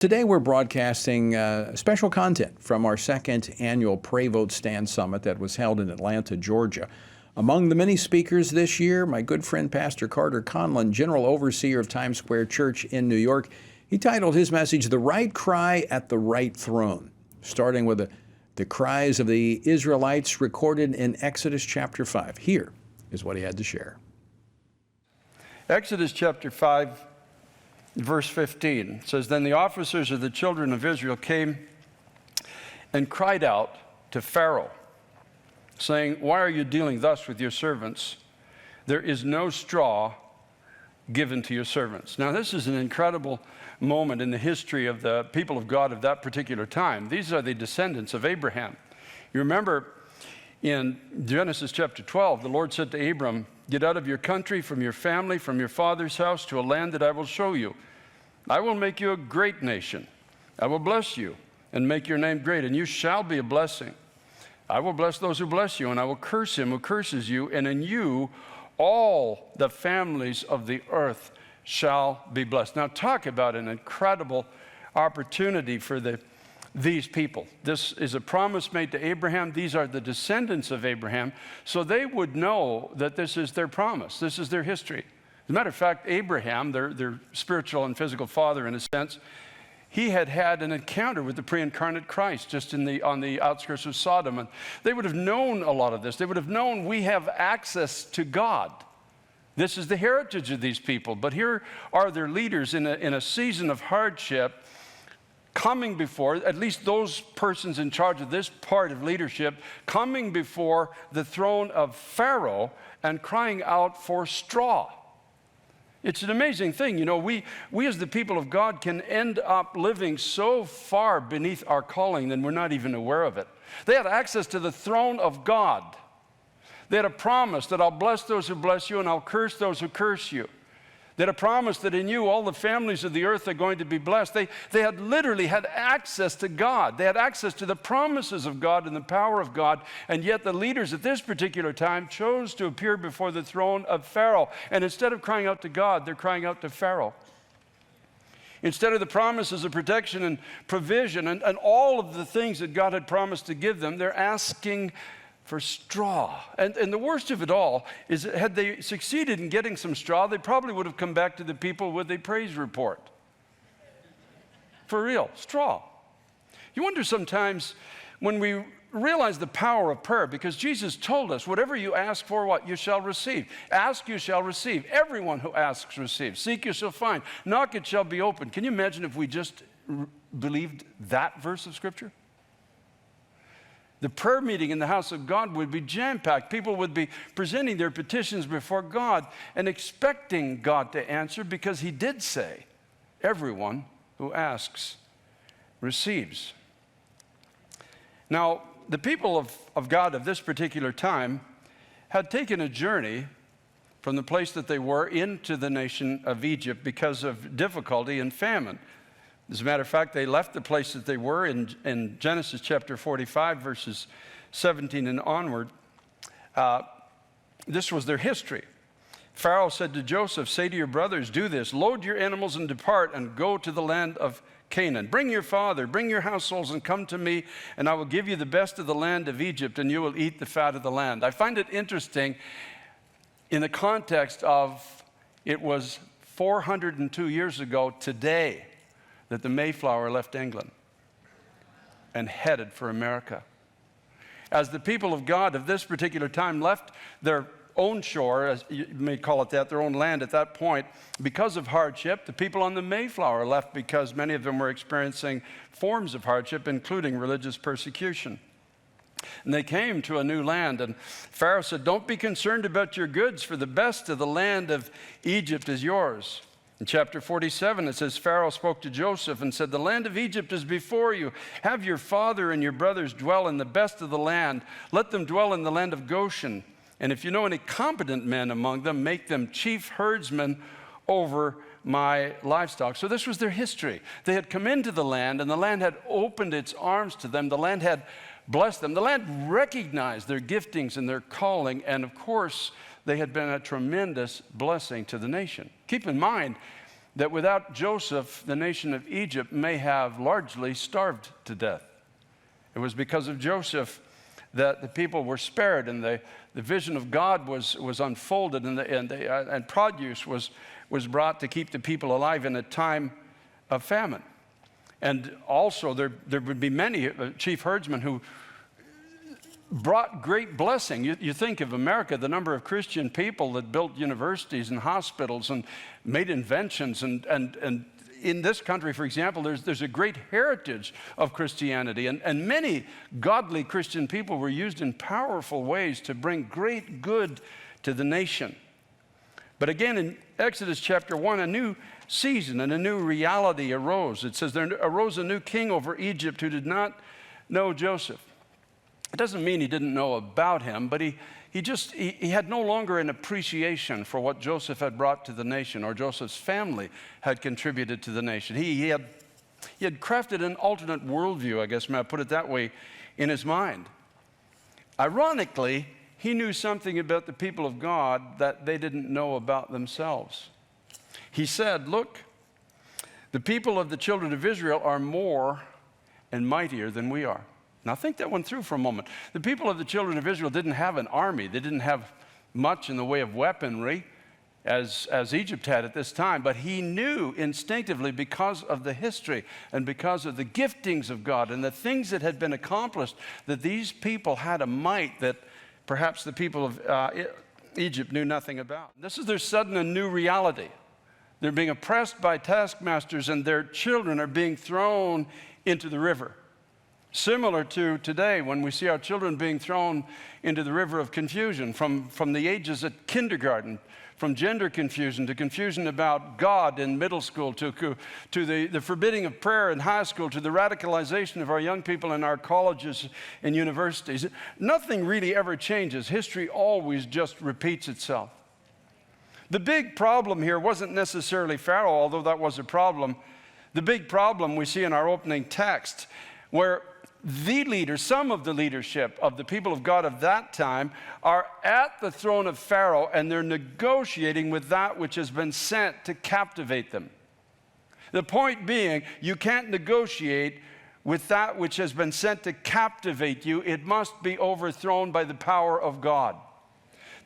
Today we're broadcasting special content from our second annual Pray Vote Stand Summit that was held in Atlanta, Georgia. Among the many speakers this year, my good friend Pastor Carter Conlon, General Overseer of Times Square Church in New York. He titled his message, "The Right Cry at the Right Throne," starting with the cries of the Israelites recorded in Exodus chapter 5. Here is what he had to share. Exodus chapter 5. Verse 15 says, "Then the officers of the children of Israel came and cried out to Pharaoh, saying, 'Why are you dealing thus with your servants? There is no straw given to your servants.'" Now, this is an incredible moment in the history of the people of God of that particular time. These are the descendants of Abraham. You remember in Genesis chapter 12, the Lord said to Abram, "Get out of your country, from your family, from your father's house, to a land that I will show you. I will make you a great nation. I will bless you and make your name great, and you shall be a blessing. I will bless those who bless you, and I will curse him who curses you, and in you all the families of the earth shall be blessed." Now, talk about an incredible opportunity for these people. This is a promise made to Abraham. These are the descendants of Abraham, so they would know that this is their promise. This is their history. As a matter of fact, Abraham, their spiritual and physical father in a sense, he had had an encounter with the pre-incarnate Christ just on the outskirts of Sodom. And they would have known a lot of this. They would have known we have access to God. This is the heritage of these people. But here are their leaders in a season of hardship, coming before, at least those persons in charge of this part of leadership, coming before the throne of Pharaoh and crying out for straw. It's an amazing thing. You know, we as the people of God can end up living so far beneath our calling that we're not even aware of it. They had access to the throne of God. They had a promise that I'll bless those who bless you and I'll curse those who curse you. They had a promise that in you all the families of the earth are going to be blessed. They had literally had access to God. They had access to the promises of God and the power of God. And yet the leaders at this particular time chose to appear before the throne of Pharaoh. And instead of crying out to God, they're crying out to Pharaoh. Instead of the promises of protection and provision and all of the things that God had promised to give them, they're asking for straw. And the worst of it all is that had they succeeded in getting some straw, they probably would have come back to the people with a praise report. For real, straw. You wonder sometimes when we realize the power of prayer, because Jesus told us, whatever you ask for, what? You shall receive. Ask, you shall receive. Everyone who asks receives. Seek, you shall find. Knock, it shall be opened. Can you imagine if we just believed that verse of Scripture? The prayer meeting in the house of God would be jam-packed. People would be presenting their petitions before God and expecting God to answer, because he did say, everyone who asks receives. Now, the people of God of this particular time had taken a journey from the place that they were into the nation of Egypt because of difficulty and famine. As a matter of fact, they left the place that they were in Genesis chapter 45, verses 17 and onward. This was their history. Pharaoh said to Joseph, "Say to your brothers, do this, load your animals and depart and go to the land of Canaan. Bring your father, bring your households and come to me, and I will give you the best of the land of Egypt, and you will eat the fat of the land." I find it interesting in the context of it was 402 years ago today that the Mayflower left England and headed for America. As the people of God of this particular time left their own shore, as you may call it that, their own land at that point, because of hardship, the people on the Mayflower left because many of them were experiencing forms of hardship, including religious persecution. And they came to a new land, and Pharaoh said, "Don't be concerned about your goods, for the best of the land of Egypt is yours." In chapter 47, it says, Pharaoh spoke to Joseph and said, "The land of Egypt is before you. Have your father and your brothers dwell in the best of the land. Let them dwell in the land of Goshen. And if you know any competent men among them, make them chief herdsmen over my livestock." So this was their history. They had come into the land, and the land had opened its arms to them. The land had blessed them. The land recognized their giftings and their calling, and of course, they had been a tremendous blessing to the nation. Keep in mind, that without Joseph, the nation of Egypt may have largely starved to death. It was because of Joseph that the people were spared, and the vision of God was unfolded, and produce was brought to keep the people alive in a time of famine. And also there would be many chief herdsmen who brought great blessing. You think of America, the number of Christian people that built universities and hospitals and made inventions, and in this country, for example, there's a great heritage of Christianity, and many godly Christian people were used in powerful ways to bring great good to the nation. But again, in Exodus chapter 1, a new season and a new reality arose. It says, there arose a new king over Egypt who did not know Joseph. It doesn't mean he didn't know about him, but he had no longer an appreciation for what Joseph had brought to the nation, or Joseph's family had contributed to the nation. He had crafted an alternate worldview, I guess, may I put it that way, in his mind. Ironically, he knew something about the people of God that they didn't know about themselves. He said, look, the people of the children of Israel are more and mightier than we are. Now think that one through for a moment. The people of the children of Israel didn't have an army. They didn't have much in the way of weaponry as Egypt had at this time, but he knew instinctively, because of the history and because of the giftings of God and the things that had been accomplished, that these people had a might that perhaps the people of Egypt knew nothing about. This is their sudden and new reality. They're being oppressed by taskmasters, and their children are being thrown into the river. Similar to today, when we see our children being thrown into the river of confusion, from the ages at kindergarten, from gender confusion to confusion about God in middle school, to the forbidding of prayer in high school, to the radicalization of our young people in our colleges and universities. Nothing really ever changes. History always just repeats itself. The big problem here wasn't necessarily Pharaoh, although that was a problem. The big problem we see in our opening text, where the leaders, some of the leadership of the people of God of that time, are at the throne of Pharaoh, and they're negotiating with that which has been sent to captivate them. The point being, you can't negotiate with that which has been sent to captivate you. It must be overthrown by the power of God.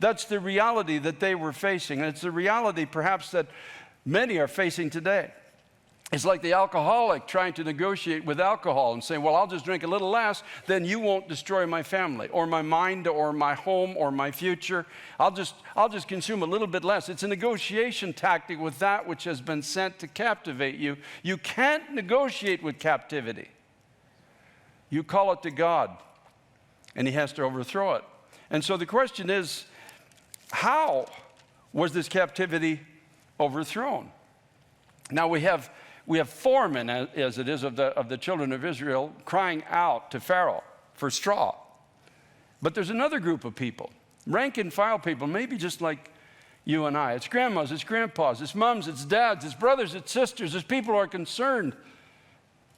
That's the reality that they were facing, and it's the reality perhaps that many are facing today. It's like the alcoholic trying to negotiate with alcohol and saying, well, I'll just drink a little less, then you won't destroy my family or my mind or my home or my future. I'll just consume a little bit less. It's a negotiation tactic with that which has been sent to captivate you. You can't negotiate with captivity. You call it to God, and he has to overthrow it. And so the question is, how was this captivity overthrown? Now we have foremen, as it is of the children of Israel, crying out to Pharaoh for straw. But there's another group of people, rank and file people, maybe just like you and I. It's grandmas, it's grandpas, it's moms, it's dads, it's brothers, it's sisters, it's people who are concerned,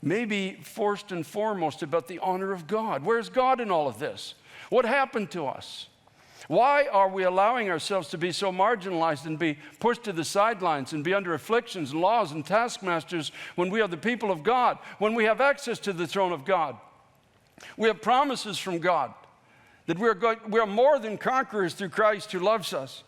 maybe first and foremost, about the honor of God. Where's God in all of this? What happened to us? Why are we allowing ourselves to be so marginalized and be pushed to the sidelines and be under afflictions and laws and taskmasters when we are the people of God, when we have access to the throne of God? We have promises from God that we are more than conquerors through Christ who loves us.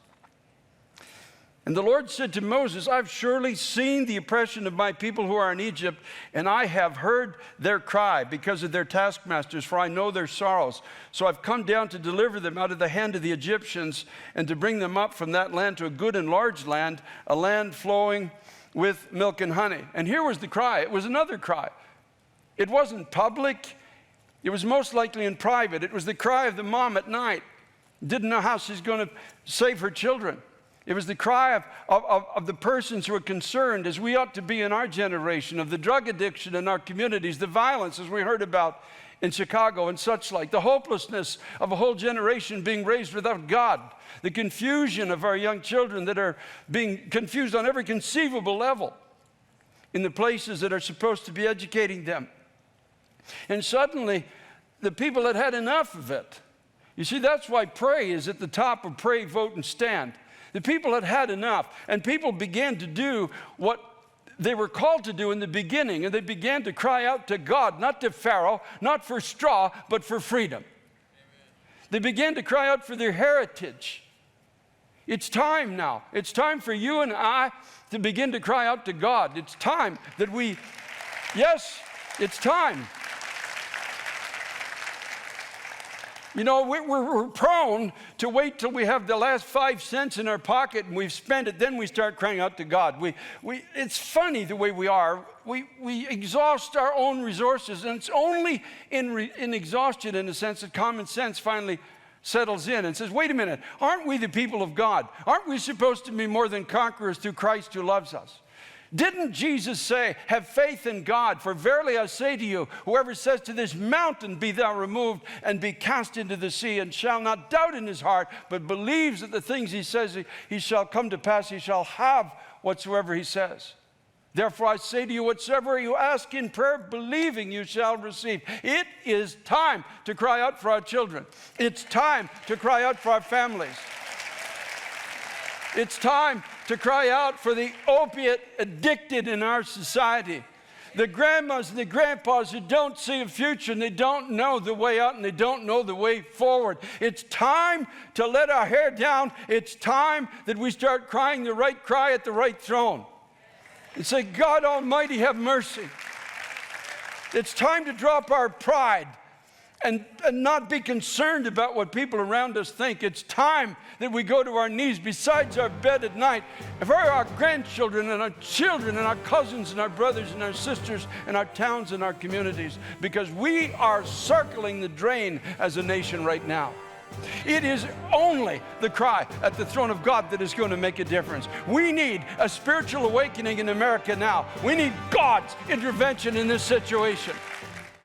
And the Lord said to Moses, I've surely seen the oppression of my people who are in Egypt, and I have heard their cry because of their taskmasters, for I know their sorrows. So I've come down to deliver them out of the hand of the Egyptians and to bring them up from that land to a good and large land, a land flowing with milk and honey. And here was the cry. It was another cry. It wasn't public. It was most likely in private. It was the cry of the mom at night. Didn't know how she's going to save her children. It was the cry of the persons who are concerned, as we ought to be in our generation, of the drug addiction in our communities, the violence, as we heard about in Chicago and such like, the hopelessness of a whole generation being raised without God, the confusion of our young children that are being confused on every conceivable level in the places that are supposed to be educating them. And suddenly, the people had had enough of it. You see, that's why pray is at the top of pray, vote, and stand. The people had had enough, and people began to do what they were called to do in the beginning, and they began to cry out to God, not to Pharaoh, not for straw, but for freedom. They began to cry out for their heritage. It's time now. It's time for you and I to begin to cry out to God. It's time that yes, it's time. You know, we're prone to wait till we have the last 5 cents in our pocket and we've spent it, then we start crying out to God. It's funny the way we are. We exhaust our own resources, and it's only in exhaustion, in a sense, that common sense finally settles in and says, wait a minute, aren't we the people of God? Aren't we supposed to be more than conquerors through Christ who loves us? Didn't Jesus say, have faith in God, for verily I say to you, whoever says to this mountain, be thou removed and be cast into the sea, and shall not doubt in his heart, but believes that the things he says he shall come to pass, he shall have whatsoever he says. Therefore I say to you, whatsoever you ask in prayer, believing you shall receive. It is time to cry out for our children. It's time to cry out for our families. It's time to cry out for the opiate addicted in our society. The grandmas and the grandpas who don't see a future, and they don't know the way out, and they don't know the way forward. It's time to let our hair down. It's time that we start crying the right cry at the right throne and say, God Almighty, have mercy. It's time to drop our pride and not be concerned about what people around us think. It's time that we go to our knees besides our bed at night for our grandchildren and our children and our cousins and our brothers and our sisters and our towns and our communities, because we are circling the drain as a nation right now. It is only the cry at the throne of God that is going to make a difference. We need a spiritual awakening in America now. We need God's intervention in this situation.